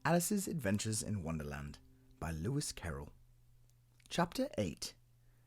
Alice's Adventures in Wonderland by Lewis Carroll. Chapter 8.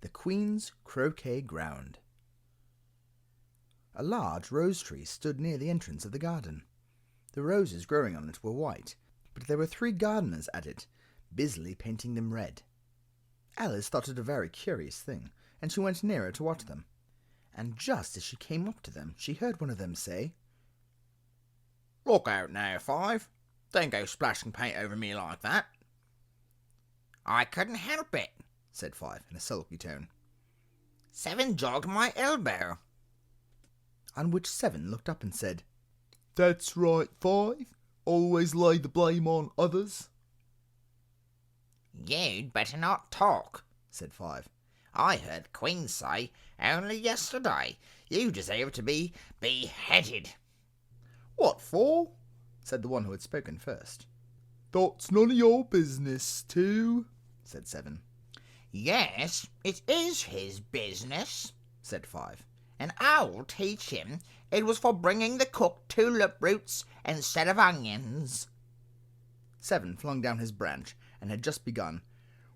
The Queen's Croquet Ground. A large rose tree stood near the entrance of the garden. The roses growing on it were white, but there were 3 gardeners at it, busily painting them red. Alice thought it a very curious thing, and she went nearer to watch them. And just as she came up to them, she heard one of them say, "Look out now, Five. Don't go splashing paint over me like that." "I couldn't help it," said Five in a sulky tone. "Seven jogged my elbow." On which Seven looked up and said, "That's right, Five. Always lay the blame on others." "You'd better not talk," said Five. "I heard the Queen say only yesterday you deserve to be beheaded." "What for?" said the one who had spoken first. "That's none of your business, too," said Seven. "Yes, it is his business," said Five, "and I'll teach him it was for bringing the cook tulip roots instead of onions." Seven flung down his branch and had just begun,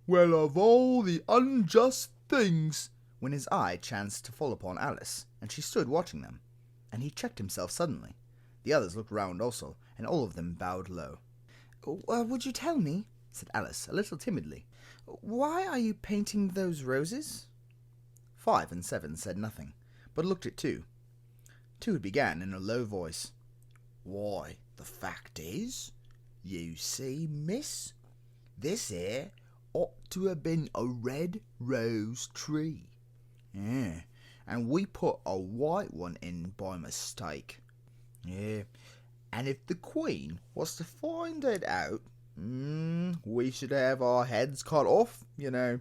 "Well, of all the unjust things," when his eye chanced to fall upon Alice, and she stood watching them, and he checked himself suddenly. The others looked round also, and all of them bowed low. "Would you tell me," said Alice, a little timidly, "why are you painting those roses?" Five and Seven said nothing, but looked at Two. Two began in a low voice, "Why, the fact is, you see, miss, this here ought to have been a red rose tree. Yeah, and we put a white one in by mistake. Yeah, and if the Queen was to find it out, we should have our heads cut off, you know.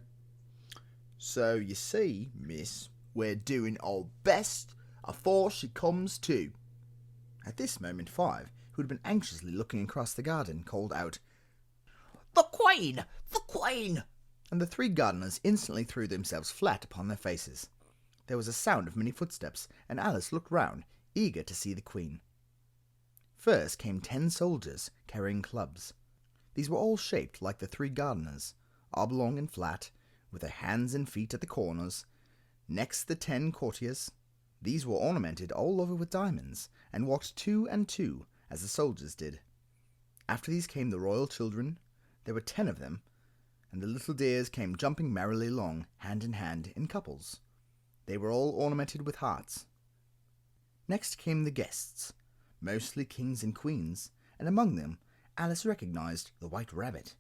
So, you see, miss, we're doing our best afore she comes to." At this moment Five, who had been anxiously looking across the garden, called out, "The Queen! The Queen!" and the 3 gardeners instantly threw themselves flat upon their faces. There was a sound of many footsteps, and Alice looked round, eager to see the Queen. First came 10 soldiers, carrying clubs. These were all shaped like the 3 gardeners, oblong and flat, with their hands and feet at the corners. Next the 10 courtiers. These were ornamented all over with diamonds, and walked 2 and 2, as the soldiers did. After these came the royal children. There were 10 of them, and the little dears came jumping merrily along, hand in hand, in couples. They were all ornamented with hearts. Next came the guests, mostly kings and queens, and among them Alice recognized the White Rabbit.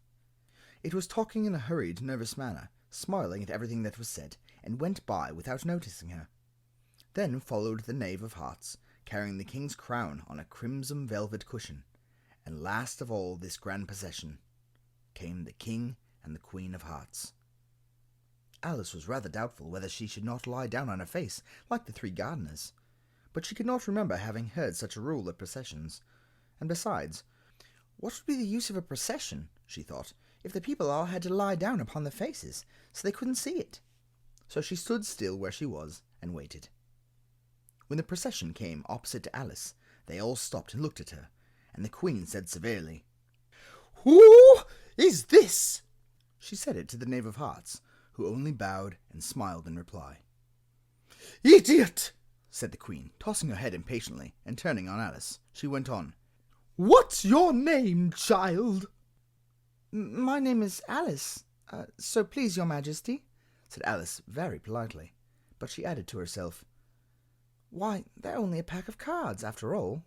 It was talking in a hurried, nervous manner, smiling at everything that was said, and went by without noticing her. Then followed the Knave of Hearts, carrying the king's crown on a crimson velvet cushion, and last of all this grand procession came the King and the Queen of Hearts. Alice was rather doubtful whether she should not lie down on her face, like the 3 gardeners, but she could not remember having heard such a rule at processions, and besides, what would be the use of a procession, she thought, if the people all had to lie down upon their faces, so they couldn't see it? So she stood still where she was, and waited. When the procession came opposite to Alice, they all stopped and looked at her, and the Queen said severely, "Who is this?" She said it to the Knave of Hearts, who only bowed and smiled in reply. "Idiot!" said the Queen, tossing her head impatiently, and turning on Alice, she went on, "What's your name, child?" "My name is Alice, so please your Majesty," said Alice very politely, but she added to herself, "Why, they're only a pack of cards, after all.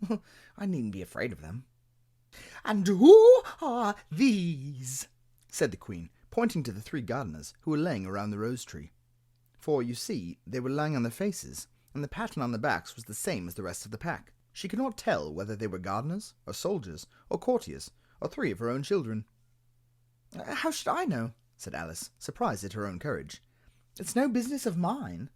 I needn't be afraid of them." "And who are these?" said the Queen, pointing to the 3 gardeners who were laying around the rose tree. For, you see, they were lying on their faces, and the pattern on their backs was the same as the rest of the pack. She could not tell whether they were gardeners, or soldiers, or courtiers, or 3 of her own children. "How should I know?" said Alice, surprised at her own courage. "It's no business of mine."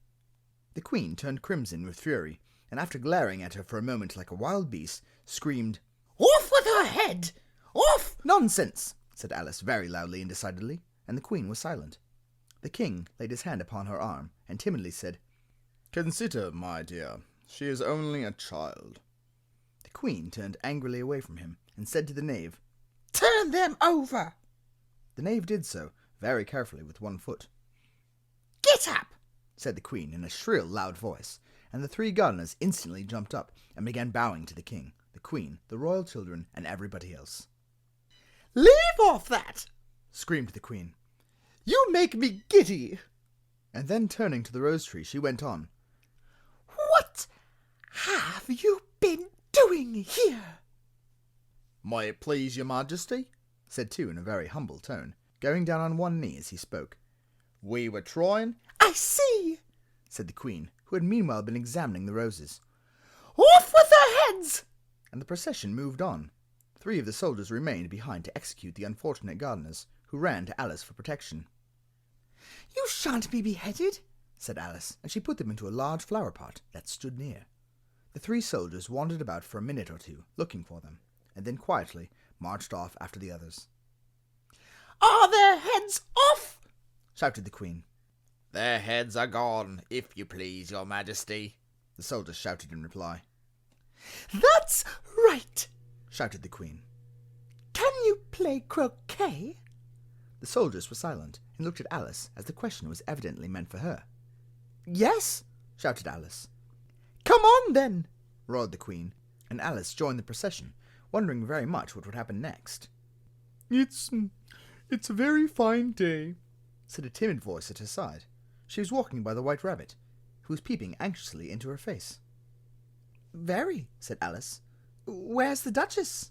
The Queen turned crimson with fury, and after glaring at her for a moment like a wild beast, screamed, "Off with her head! Off!" "Nonsense!" said Alice very loudly and decidedly, and the Queen was silent. The King laid his hand upon her arm, and timidly said, "Consider, my dear, she is only a child." The Queen turned angrily away from him, and said to the Knave, "Turn turn them over. The knave did so, very carefully with one foot. Get up, said the queen in a shrill, loud voice, and the 3 gardeners instantly jumped up and began bowing to the king, the queen, the royal children, and everybody else. Leave off that, screamed the queen. You make me giddy. And then turning to the rose tree, she went on. What have you been doing here? May it please your majesty, said two in a very humble tone, going down on one knee as he spoke. We were trying... I see, said the queen, who had meanwhile been examining the roses. Off with their heads! And the procession moved on. 3 of the soldiers remained behind to execute the unfortunate gardeners, who ran to Alice for protection. You shan't be beheaded, said Alice, and she put them into a large flower pot that stood near. The 3 soldiers wandered about for a minute or two, looking for them, and then quietly marched off after the others. Are their heads off? Shouted the queen. Their heads are gone, if you please, your majesty, the soldiers shouted in reply. That's right, shouted the queen. Can you play croquet? The soldiers were silent and looked at Alice as the question was evidently meant for her. Yes, shouted Alice. Come on then, roared the queen, and Alice joined the procession, wondering very much what would happen next. It's a very fine day, said a timid voice at her side. She was walking by the white rabbit, who was peeping anxiously into her face. Very, said Alice. Where's the Duchess?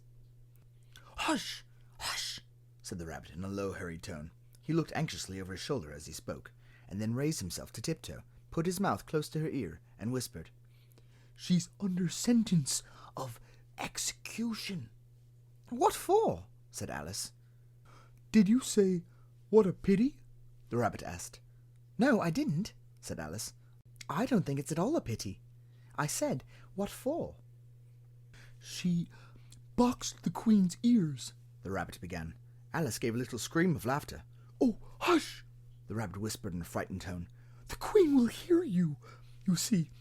Hush, hush, said the rabbit in a low, hurried tone. He looked anxiously over his shoulder as he spoke, and then raised himself to tiptoe, put his mouth close to her ear, and whispered, She's under sentence of execution. What for? said Alice. Did you say, what a pity? The rabbit asked. No, I didn't, said Alice. I don't think it's at all a pity. I said, what for? She boxed the queen's ears, the rabbit began. Alice gave a little scream of laughter. Oh, hush, the rabbit whispered in a frightened tone. The queen will hear you. You see,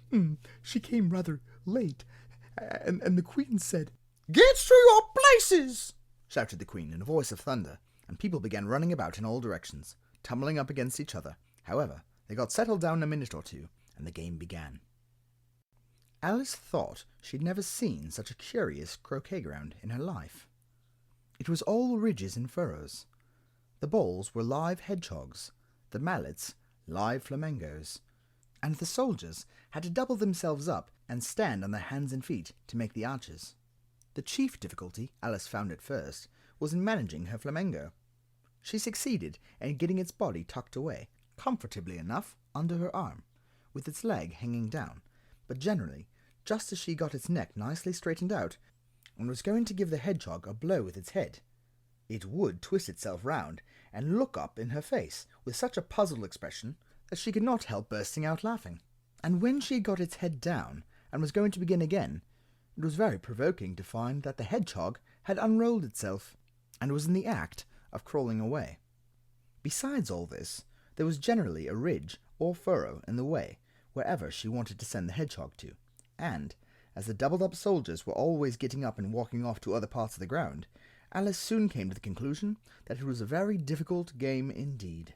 she came rather late, and the queen said, Get to your places, shouted the queen in a voice of thunder, and people began running about in all directions, tumbling up against each other. However, they got settled down in a minute or two, and the game began. Alice thought she'd never seen such a curious croquet ground in her life. It was all ridges and furrows. The balls were live hedgehogs, the mallets live flamingos, and the soldiers had to double themselves up and stand on their hands and feet to make the arches. The chief difficulty, Alice found at first, was in managing her flamingo. She succeeded in getting its body tucked away, comfortably enough, under her arm, with its leg hanging down, but generally, just as she got its neck nicely straightened out, and was going to give the hedgehog a blow with its head, it would twist itself round and look up in her face with such a puzzled expression that she could not help bursting out laughing. And when she had got its head down and was going to begin again, it was very provoking to find that the hedgehog had unrolled itself and was in the act of crawling away. Besides all this, there was generally a ridge or furrow in the way wherever she wanted to send the hedgehog to, and, as the doubled-up soldiers were always getting up and walking off to other parts of the ground, Alice soon came to the conclusion that it was a very difficult game indeed.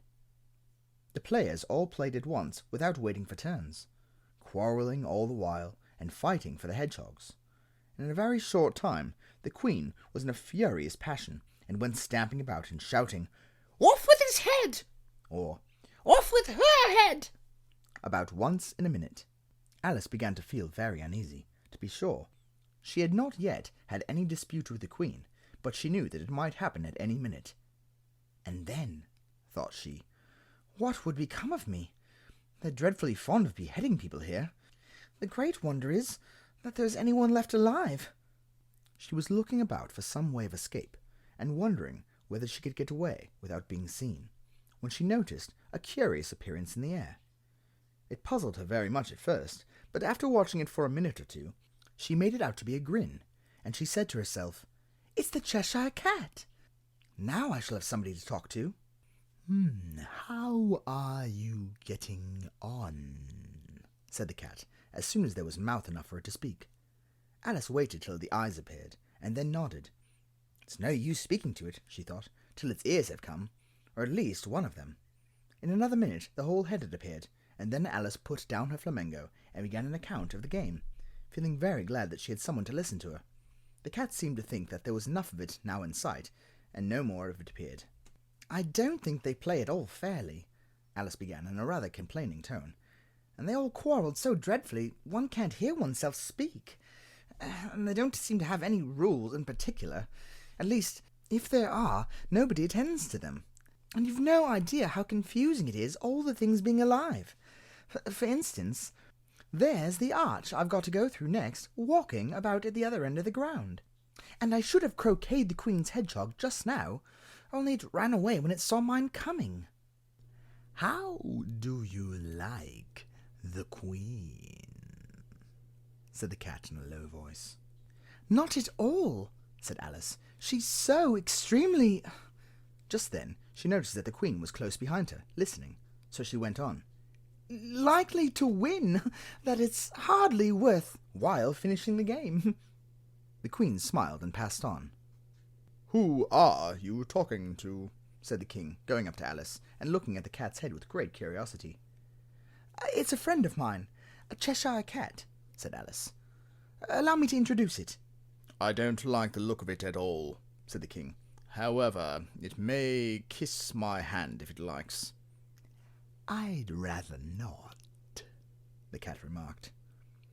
The players all played at once without waiting for turns, quarrelling all the while and fighting for the hedgehogs. And in a very short time the queen was in a furious passion and went stamping about and shouting, Off with his head! Or, Off with her head! About once in a minute. Alice began to feel very uneasy, to be sure. She had not yet had any dispute with the queen, but she knew that it might happen at any minute. And then, thought she, what would become of me? They're dreadfully fond of beheading people here. The great wonder is that there's anyone left alive. She was looking about for some way of escape, and wondering whether she could get away without being seen, when she noticed a curious appearance in the air. It puzzled her very much at first, but after watching it for a minute or two, she made it out to be a grin, and she said to herself, It's the Cheshire Cat. Now I shall have somebody to talk to. How are you getting on? Said the cat, as soon as there was mouth enough for her to speak. Alice waited till the eyes appeared, and then nodded. It's no use speaking to it, she thought, till its ears have come, or at least one of them. In another minute the whole head had appeared, and then Alice put down her flamenco and began an account of the game, feeling very glad that she had someone to listen to her. The cat seemed to think that there was enough of it now in sight, and no more of it appeared. "I don't think they play it all fairly," Alice began in a rather complaining tone, "and they all quarrelled so dreadfully one can't hear oneself speak. And they don't seem to have any rules in particular. At least, if there are, nobody attends to them. And you've no idea how confusing it is, all the things being alive. For instance, there's the arch I've got to go through next, walking about at the other end of the ground. And I should have croqueted the Queen's hedgehog just now, only it ran away when it saw mine coming." "How do you like the Queen?" said the cat in a low voice. "Not at all," said Alice. "She's so extremely—" Just then she noticed that the Queen was close behind her, listening, so she went on. "Likely to win, that it's hardly worth while finishing the game." The Queen smiled and passed on. "Who are you talking to?" said the King, going up to Alice and looking at the cat's head with great curiosity. "It's a friend of mine, a Cheshire cat," said Alice. "Allow me to introduce it." "I don't like the look of it at all," said the King. "However, it may kiss my hand if it likes." "I'd rather not," the cat remarked.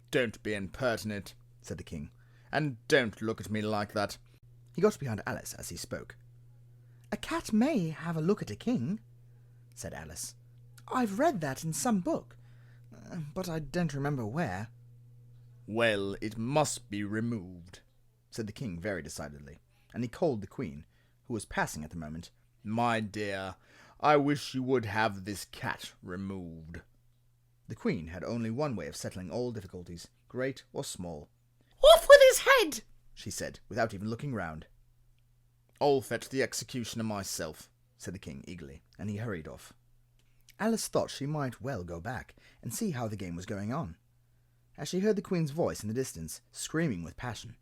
"Don't be impertinent," said the King, "and don't look at me like that." He got behind Alice as he spoke. "A cat may have a look at a king," said Alice. "I've read that in some book, but I don't remember where." "Well, it must be removed," said the King very decidedly, and he called the Queen, who was passing at the moment. "My dear, I wish you would have this cat removed." The Queen had only one way of settling all difficulties, great or small. Off with his head, she said, without even looking round. "I'll fetch the executioner myself," said the King eagerly, and he hurried off. Alice thought she might well go back and see how the game was going on. As she heard the Queen's voice in the distance, screaming with passion,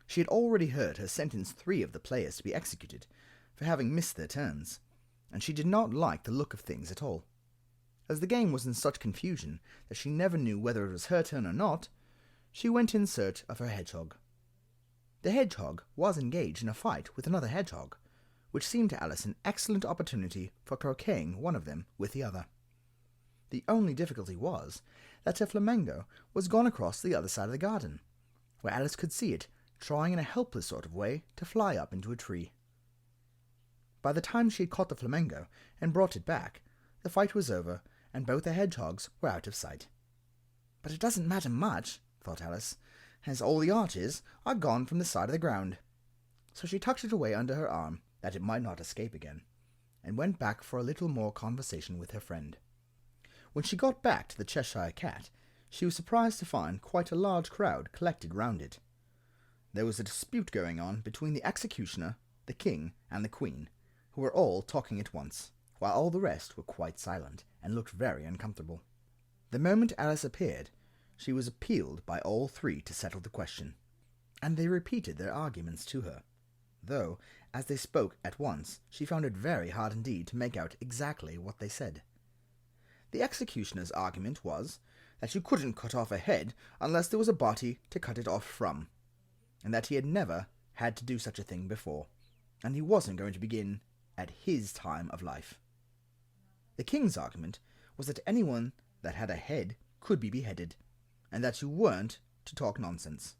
she had already heard her sentence 3 of the players to be executed for having missed their turns, and she did not like the look of things at all. As the game was in such confusion that she never knew whether it was her turn or not, she went in search of her hedgehog. The hedgehog was engaged in a fight with another hedgehog, which seemed to Alice an excellent opportunity for croqueting one of them with the other. The only difficulty was that her flamenco was gone across the other side of the garden, where Alice could see it trying in a helpless sort of way to fly up into a tree. By the time she had caught the flamenco and brought it back, the fight was over, and both the hedgehogs were out of sight. "But it doesn't matter much," thought Alice, "as all the arches are gone from the side of the ground." So she tucked it away under her arm, that it might not escape again, and went back for a little more conversation with her friend. When she got back to the Cheshire Cat, she was surprised to find quite a large crowd collected round it. There was a dispute going on between the executioner, the King, and the Queen, who were all talking at once, while all the rest were quite silent, and looked very uncomfortable. The moment Alice appeared, she was appealed by all 3 to settle the question, and they repeated their arguments to her, though, as they spoke at once, she found it very hard indeed to make out exactly what they said. The executioner's argument was that you couldn't cut off a head unless there was a body to cut it off from, and that he had never had to do such a thing before, and he wasn't going to begin at his time of life. The King's argument was that anyone that had a head could be beheaded, and that you weren't to talk nonsense.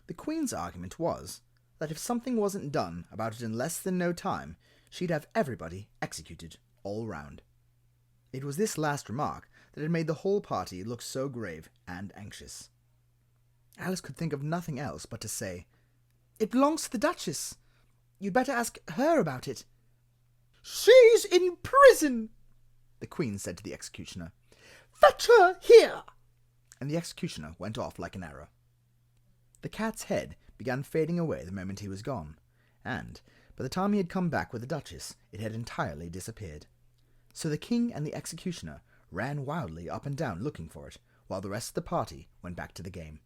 The Queen's argument was that if something wasn't done about it in less than no time, she'd have everybody executed all round. It was this last remark that had made the whole party look so grave and anxious. Alice could think of nothing else but to say, "It belongs to the Duchess. You'd better ask her about it." "She's in prison," the Queen said to the executioner. "Fetch her here." And the executioner went off like an arrow. The cat's head began fading away the moment he was gone, and by the time he had come back with the Duchess, it had entirely disappeared. So the King and the executioner ran wildly up and down looking for it, while the rest of the party went back to the game.